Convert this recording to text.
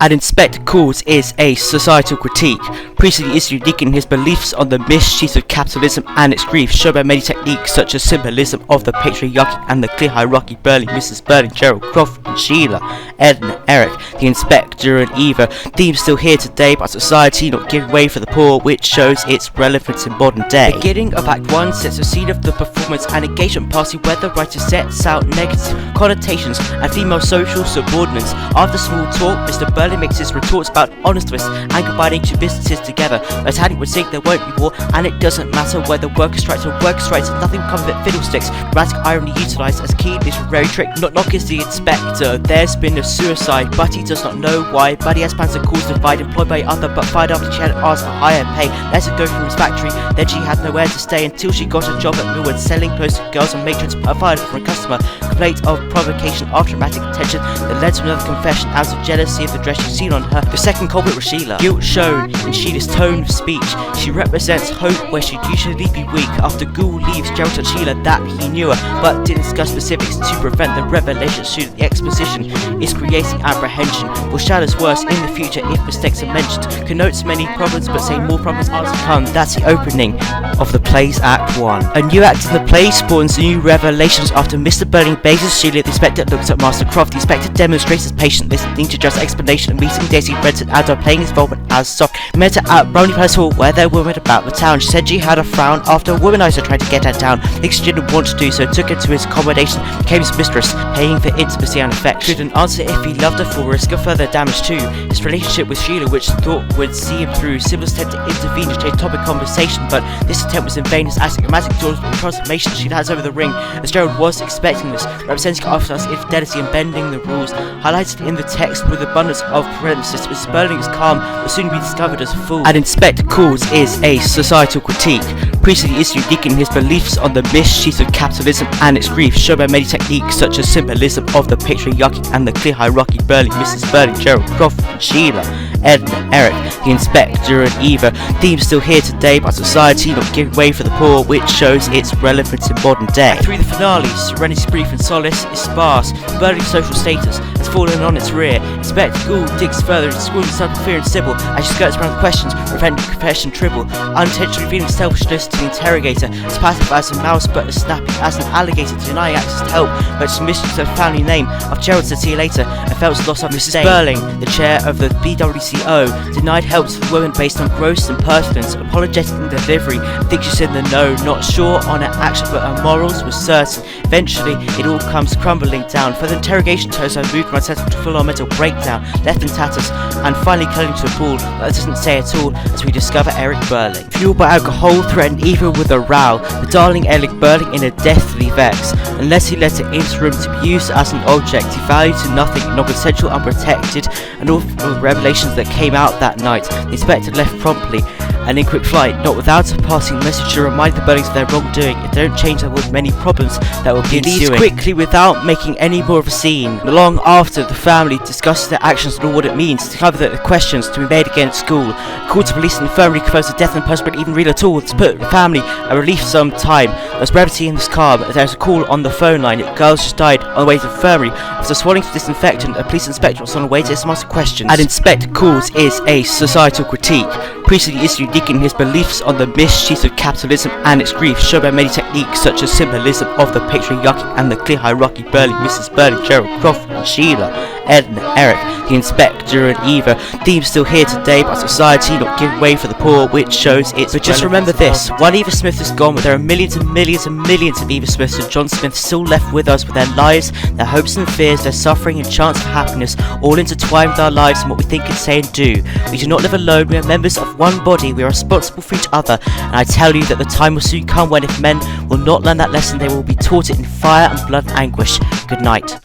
An Inspector Calls is a societal critique. Priestley is unique in his beliefs on the mischiefs of capitalism and its grief, shown by many techniques such as symbolism of the patriarchy and the clear hierarchy. Burling, Mrs. Burling, Gerald, Croft, and Sheila, Ed and Eric, the Inspector and Eva. Themes still here today, but society not giving way for the poor, which shows its relevance in modern day. Beginning of Act 1 sets the scene of the performance and engagement party, where the writer sets out negative connotations and female social subordinates. After small talk, Mr. Burling makes his retorts about honestness and combining two businesses together. The Titanic would sink, there won't be war, and it doesn't matter whether worker strikes or worker strikes, nothing comes of it, fiddlesticks. Dramatic irony utilised as key literary trick. Knock is the inspector. There's been a suicide, but he does not know why. But he has plans to cause divide, employed by other, but fired after she had asked for higher pay. Let her go from his factory, then she had nowhere to stay until she got a job at Millwood, selling clothes to girls and matrons. Fired for a customer complaint of provocation after dramatic tension that led to another confession out of jealousy of the dress she'd seen on her. The second culprit was Sheila. Guilt shown in Sheila's tone of speech. She represents hope where she'd usually be weak. After Gould leaves, Gerald told Sheila that he knew her, but didn't discuss specifics to prevent the revelation. Soon the exposition is creating apprehension. Foreshadows worse in the future if mistakes are mentioned. Connotes many problems, but say more problems are to come. That's the opening of the play's Act 1. A new act in the play spawns new revelations after Mr. Burling bases Sheila. The inspector looks at Master Croft. The inspector demonstrates his patient listening to just explanation and meeting Daisy Redson as her playing his involvement as soft. Met her at Brownie Palace Hall where they were about the town. She said she had a frown after a womanizer tried to get her down. Thinks she didn't want to do so, took her to his accommodation, became his mistress, paying for intimacy and affection. Couldn't answer if he loved her for risk of further damage too. His relationship with Sheila, which thought would see him through. Siblings tend to intervene to change topic conversation, but this attempt was in vain. His asymptomatic transformation Sheila has over the ring, as Gerald was expecting this, representing Arthur's infidelity and bending the rules. Highlighted in the text with abundance of parentheses, Mrs. Burling is calm, will soon be discovered as a fool. An Inspector Calls is a societal critique. Priestley is unique in his beliefs on the mischiefs of capitalism and its grief, shown by many techniques such as symbolism of the patriarchy and the clear hierarchy. Burling, Mrs. Burling, Gerald, Croft, and Sheila, Ed and Eric, the Inspector and Eva. Themes still here today, but society not giving way for the poor, which shows its relevance in modern day. Act 3, the finale. Serenity's brief and solace is sparse. Burling's social status has fallen on its rear. Inspector Gould digs further into schooling self-fear and Sybil as she skirts around questions, preventing confession triple. Unintentionally revealing selfishness to the interrogator, as passive as a mouse but as snappy as an alligator, denying access to help, but submission to her family name. Of Gerald said see you later and felt loss of Mrs. Burling, the chair of the BWCO, denied help to the woman based on gross impertinence, apologetic in delivery, thinks she's in the know, not sure on her action but her morals were certain. Eventually it all comes crumbling down. Further interrogation turns her mood from unsettled to full-on mental breakdown, left in tatters, and finally curling to a ball, but that doesn't say at all as we discover Eric Burling. Fueled by alcohol, threatened even with a row, the darling Eric Burling in a deathly vex. Unless he let her into the room to be used as an object, he valued to nothing, non-consensual, unprotected, and all the revelations that came out that night. The inspector left promptly and in quick flight, not without a passing message to remind the Burlings of their wrongdoing. If they don't change, there will be many problems that will be ensuing. He leaves quickly without making any more of a scene. Long after, the family discusses their actions and all what it means, to cover the questions to be made against school. Called to police and infirmary confirms the death and person but even real at all. To put the family at relief some time. There's brevity in this calm. There's a call on the phone line. Girls just died on the way to the infirmary. After swallowing some disinfectant, a police inspector was on the way to ask questions. An Inspector Calls is a societal critique. Priestley is unique in his beliefs on the mischiefs of capitalism and its grief, shown by many techniques such as symbolism of the patriarchy and the clear hierarchy. Burling, Mrs. Burling, Gerald, Croft, and Sheila, Ed and Eric, the Inspector and Eva. Themes still here today, but society not giving way for the poor, which shows its. But just remember this: while Eva Smith is gone, but there are millions and millions and millions of Eva Smiths and John Smiths still left with us, with their lives, their hopes and fears, their suffering and chance for happiness, all intertwined with our lives and what we think and say and do. We do not live alone. We are members of one body. We are responsible for each other. And I tell you that the time will soon come when, if men will not learn that lesson, they will be taught it in fire and blood and anguish. Good night.